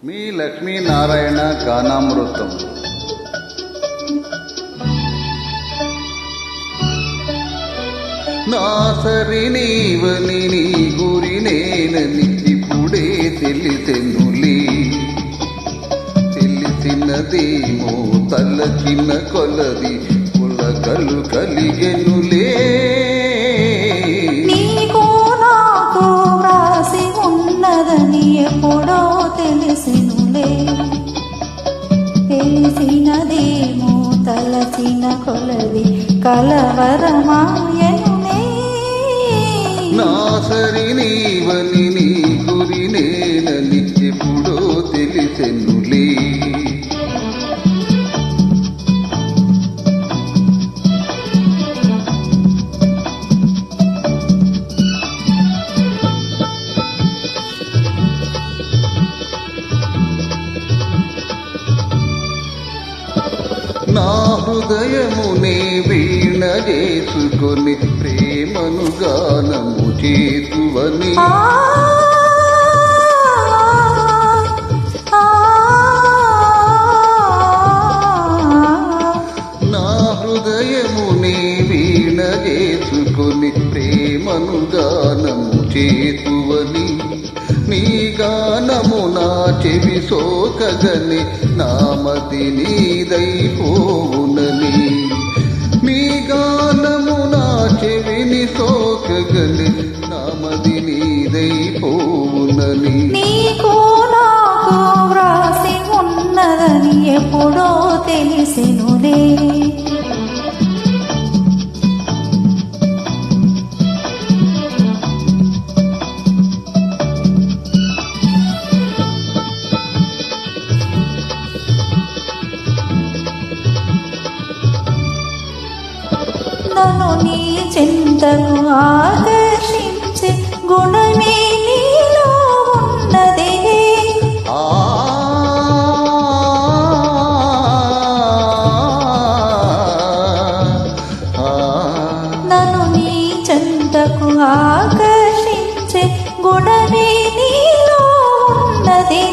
మీ లక్ష్మీనారాయణ గానామృతం. నా సరి నీవని నీ గురి నేనని ఇప్పుడే తెలిసెనులే. తెలిసినదేమో తలచిన కొలది కులకలు కలిగెనులే. ఎప్పుడో తెలిసినులే. తెలిసినదేమో తలచిన కొలది కలవరమాయనులే. నా సరి నీవని నీ గురి నేనని ఎప్పుడో తెలిసెనులే. నా హృదయమునే వీణ చేసుకొని ప్రేమను గానము చేతువని. నా హృదయమునే వీణ చేసుకొని ప్రేమను గానము చేతువని. నీ గానము నా చెవి సోకగని నామది నీదైపోవునని. నీ గానము నా చెవిని సోకగని నామది నీదైపోవునని. నీకు నాకు వ్రాసి ఉన్నదని ఎప్పుడో తెలిసెనులే. నన్ను నీ చింతకు ఆకర్షించే గుణమే నీలో ఉన్నదే. నన్ను నీ చింతకు ఆకర్షించే గుణమే నీలో ఉన్నదే.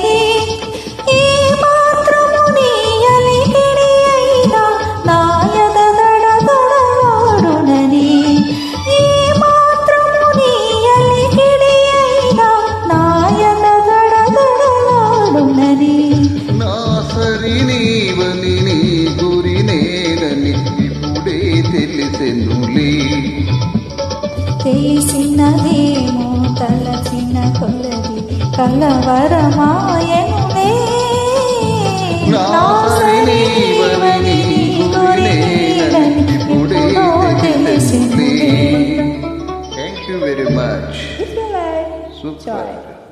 నా సరి నీవని నీ గురి నేనని ఇప్పుడే తెలిసెనులే. తెలిసినదేమో తలచిన కొలది కలవరమాయనులే. నా సరి నీవని నీ గురి నేనని ఇప్పుడే తెలిసెనులే. Thank you very much. If you like, Super. join.